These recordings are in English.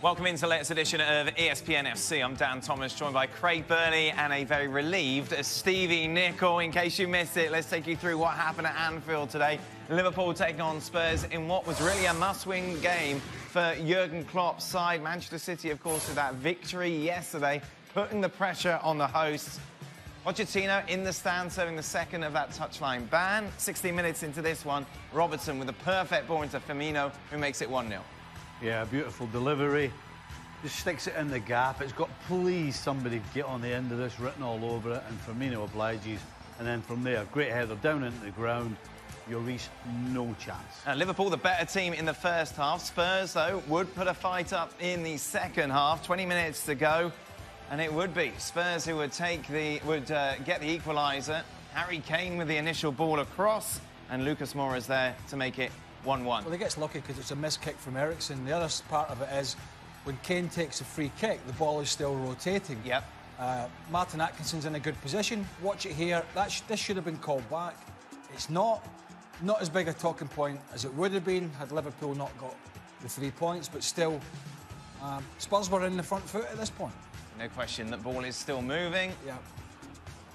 Welcome into the latest edition of ESPN FC. I'm Dan Thomas, joined by Craig Burnley and a very relieved Stevie Nicol. In case you missed it, let's take you through what happened at Anfield today. Liverpool taking on Spurs in what was really a must-win game for Jurgen Klopp's side. Manchester City, of course, with that victory yesterday, putting the pressure on the hosts. Pochettino in the stand, serving the second of that touchline ban. 16 minutes into this one, Robertson with a perfect ball into Firmino, who makes it 1-0. Yeah, beautiful delivery. Just sticks it in the gap. It's got, please, somebody get on the end of this, written all over it, and Firmino obliges. And then from there, great header down into the ground. Lloris, no chance. Liverpool, the better team in the first half. Spurs, though, would put a fight up in the second half. 20 minutes to go, and it would be Spurs who would get the equaliser. Harry Kane with the initial ball across, and Lucas Moura's there to make it 1-1. Well, he gets lucky because it's a missed kick from Eriksen. The other part of it is when Kane takes a free kick, the ball is still rotating. Yep. Martin Atkinson's in a good position. Watch it here. This should have been called back. It's not as big a talking point as it would have been had Liverpool not got the 3 points, but still, Spurs were in the front foot at this point. No question, that ball is still moving. Yeah.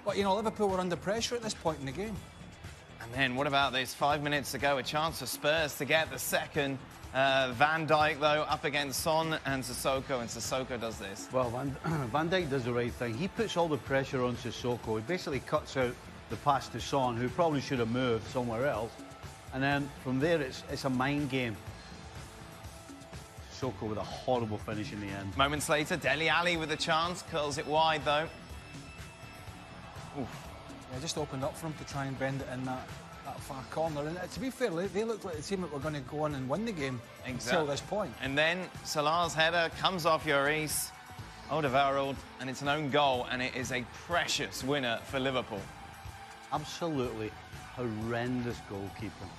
But, you know, Liverpool were under pressure at this point in the game. And then what about this? 5 minutes to go, a chance for Spurs to get the second. Van Dijk, though, up against Son and Sissoko, and Sissoko does this. Well, Van Dijk does the right thing. He puts all the pressure on Sissoko. He basically cuts out the pass to Son, who probably should have moved somewhere else. And then from there, it's a mind game. Sissoko with a horrible finish in the end. Moments later, Dele Alli with a chance, curls it wide, though. Oof. Yeah, just opened up for him to try and bend it in that far corner. And to be fair, they looked like the team that were going to go on and win the game until this point. And then Salah's header comes off Lloris, Alderweireld, and it's an own goal, and it is a precious winner for Liverpool. Absolutely horrendous goalkeeping.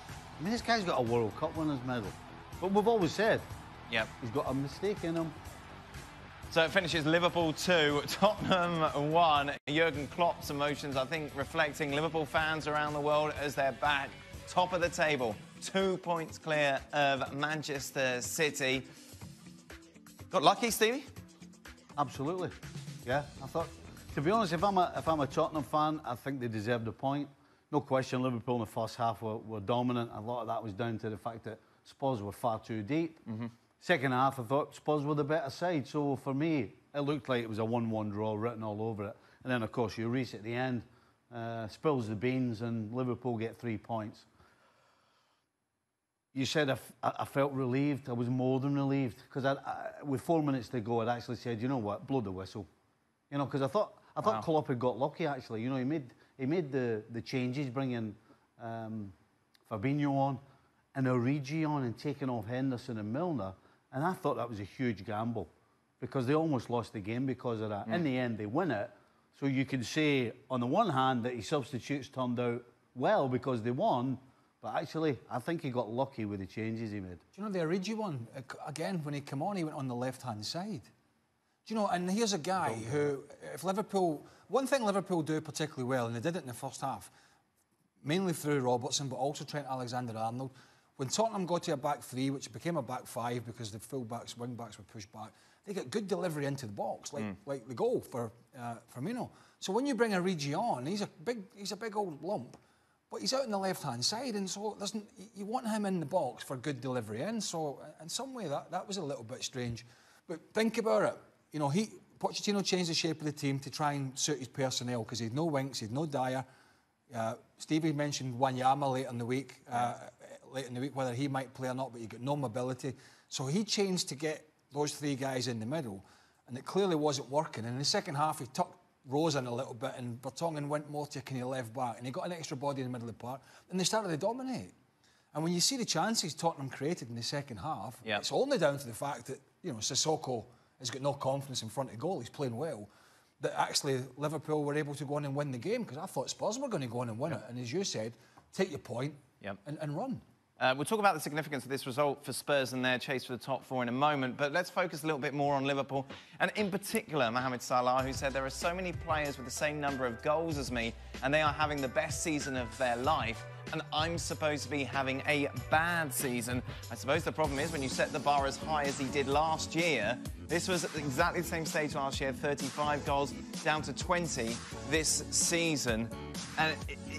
I mean, this guy's got a World Cup winner's medal. But we've always said, yep, he's got a mistake in him. So it finishes Liverpool 2, Tottenham 1. Jurgen Klopp's emotions, I think, reflecting Liverpool fans around the world as they're back top of the table. 2 points clear of Manchester City. Got lucky, Stevie? Absolutely. Yeah, I thought, to be honest, if I'm a Tottenham fan, I think they deserved a point. No question, Liverpool in the first half were dominant. A lot of that was down to the fact that Spurs were far too deep. Second half, I thought Spurs were the better side. So for me, it looked like it was a 1-1 draw written all over it. And then, of course, Lloris at the end spills the beans and Liverpool get 3 points. You said I felt relieved. I was more than relieved because with 4 minutes to go, I'd actually said, you know what, blow the whistle. You know, because I thought Klopp had got lucky. Actually, you know, he made the changes, bringing Fabinho on and Origi on and taking off Henderson and Milner. And I thought that was a huge gamble because they almost lost the game because of that. In the end, they win it. So you can say, on the one hand, that his substitutes turned out well because they won. But actually, I think he got lucky with the changes he made. Do you know the Origi one? Again, when he came on, he went on the left-hand side. Do you know, and here's a guy who, if Liverpool... One thing Liverpool do particularly well, and they did it in the first half, mainly through Robertson, but also Trent Alexander-Arnold. When Tottenham got to a back three, which became a back five because the full-backs, wing-backs were pushed back, they get good delivery into the box, like the goal for Firmino. So when you bring Origi on, he's a big old lump, but he's out on the left-hand side, and so you want him in the box for good delivery in. So in some way that was a little bit strange. But think about it. You know, Pochettino changed the shape of the team to try and suit his personnel because he had no Winks, he had no Dyer. Stevie mentioned Wanyama late in the week, whether he might play or not, but he got no mobility. So he changed to get those three guys in the middle, and it clearly wasn't working. And in the second half, he tucked Rose in a little bit, and Vertonghen went more to kind of left back, and he got an extra body in the middle of the park, and they started to dominate. And when you see the chances Tottenham created in the second half, it's only down to the fact that, you know, Sissoko has got no confidence in front of goal, he's playing well, that actually Liverpool were able to go on and win the game, because I thought Spurs were going to go on and win it. And as you said, take your point and run. We'll talk about the significance of this result for Spurs and their chase for the top four in a moment, but let's focus a little bit more on Liverpool, and in particular Mohamed Salah, who said there are so many players with the same number of goals as me, and they are having the best season of their life, and I'm supposed to be having a bad season. I suppose the problem is when you set the bar as high as he did last year, this was at exactly the same stage last year, 35 goals down to 20 this season. And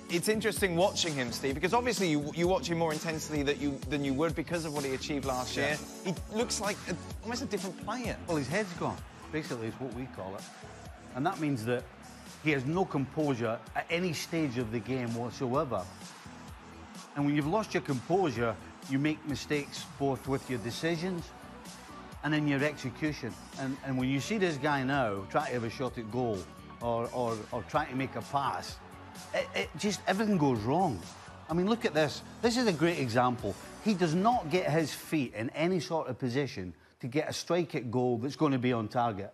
it's interesting watching him, Steve, because obviously you watch him more intensely than you would because of what he achieved last year. He looks like almost a different player. Well, his head's gone, basically, is what we call it. And that means that he has no composure at any stage of the game whatsoever. And when you've lost your composure, you make mistakes both with your decisions and in your execution. And when you see this guy now try to have a shot at goal or try to make a pass, it just, everything goes wrong. I mean, look at this. This is a great example. He does not get his feet in any sort of position to get a strike at goal that's going to be on target.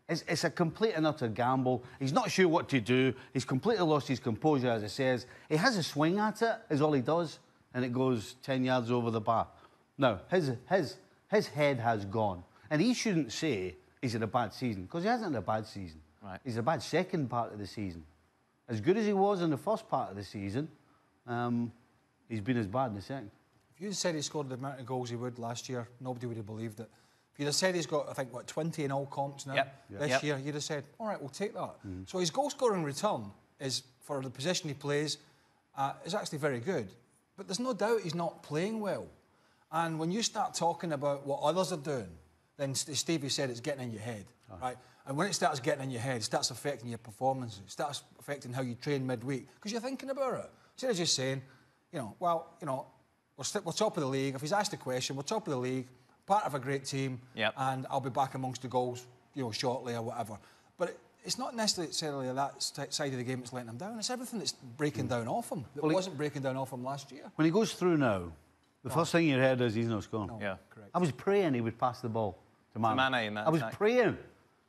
It's a complete and utter gamble. He's not sure what to do. He's completely lost his composure, as it says. He has a swing at it, is all he does, and it goes 10 yards over the bar. No, his head has gone. And he shouldn't say he's had a bad season, because he hasn't had a bad season. Right. He's a bad second part of the season. As good as he was in the first part of the season, he's been as bad in the second. If you'd said he scored the amount of goals he would last year, nobody would have believed it. If you'd have said he's got, I think, what, 20 in all comps now this year, you'd have said, all right, we'll take that. So his goal-scoring return is, for the position he plays, is actually very good. But there's no doubt he's not playing well. And when you start talking about what others are doing, then, as Stevie said, it's getting in your head, right? And when it starts getting in your head, it starts affecting your performances. It starts affecting how you train midweek, because you're thinking about it. Instead of just saying, we're top of the league. If he's asked a question, we're top of the league, part of a great team, and I'll be back amongst the goals, shortly or whatever. But it's not necessarily that side of the game that's letting him down. It's everything that's breaking down off him that wasn't breaking down off him last year. When he goes through now, the first thing in your head is he's not scoring. No, correct. I was praying he would pass the ball to Mane. In that I was attack. praying,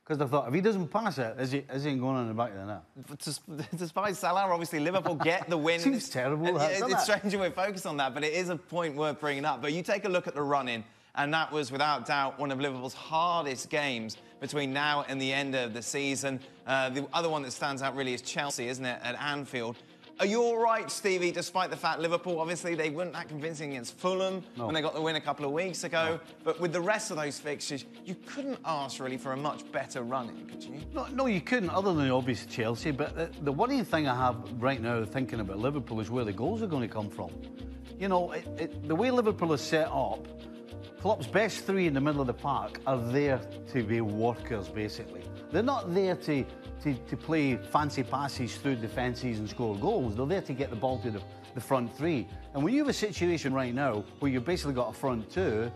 because I thought, if he doesn't pass it, is he going on the back of the net? Despite Salah, obviously Liverpool get the win. Seems terrible. It's strange we're focused on that, but it is a point worth bringing up. But you take a look at the run-in, and that was, without doubt, one of Liverpool's hardest games between now and the end of the season. The other one that stands out really is Chelsea, isn't it, at Anfield. Are you all right, Stevie, despite the fact Liverpool, obviously, they weren't that convincing against Fulham when they got the win a couple of weeks ago, but with the rest of those fixtures, you couldn't ask, really, for a much better run-in, could you? No, you couldn't, other than the obvious Chelsea, but the worrying thing I have right now thinking about Liverpool is where the goals are going to come from. The way Liverpool is set up, Klopp's best three in the middle of the park are there to be workers, basically. They're not there to play fancy passes through defences and score goals. They're there to get the ball to the front three. And when you have a situation right now where you've basically got a front two,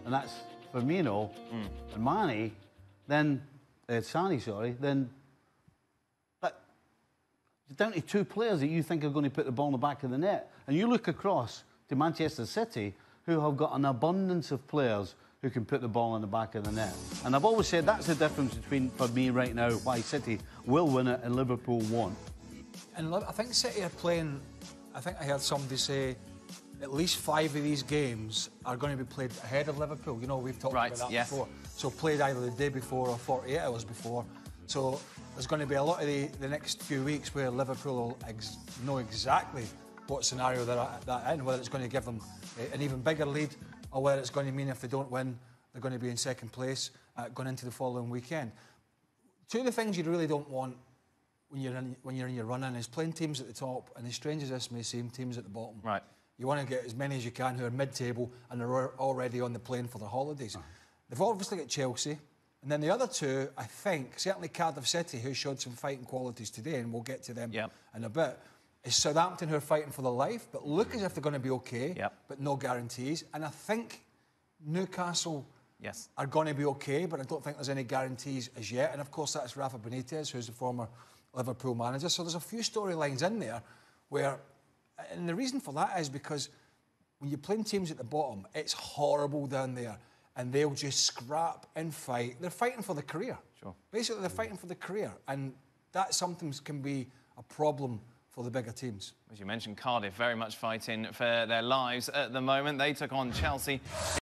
and that's Firmino and Mane, then Sane, then it's down to two players that you think are going to put the ball in the back of the net. And you look across to Manchester City, who have got an abundance of players who can put the ball in the back of the net. And I've always said that's the difference for me right now, why City will win it and Liverpool won't. And I think City are playing, I think I heard somebody say, at least 5 of these games are going to be played ahead of Liverpool. We've talked about that before. So played either the day before or 48 hours before. So there's going to be a lot of the next few weeks where Liverpool will know exactly what scenario they're in, whether it's going to give them an even bigger lead or whether it's going to mean if they don't win, they're going to be in second place going into the following weekend. Two of the things you really don't want when you're in your run-in is playing teams at the top, and as strange as this may seem, teams at the bottom. Right. You want to get as many as you can who are mid-table and are already on the plane for their holidays. They've obviously got Chelsea, and then the other two, I think, certainly Cardiff City, who showed some fighting qualities today, and we'll get to them in a bit, is Southampton, who are fighting for their life, but look as if they're going to be okay, but no guarantees. And I think Newcastle are going to be okay, but I don't think there's any guarantees as yet. And of course, that's Rafa Benitez, who's the former Liverpool manager. So there's a few storylines in there where, and the reason for that is because when you're playing teams at the bottom, it's horrible down there, and they'll just scrap and fight. They're fighting for the career. Sure. Basically, they're fighting for the career, and that sometimes can be a problem for the bigger teams. As you mentioned, Cardiff very much fighting for their lives at the moment. They took on Chelsea.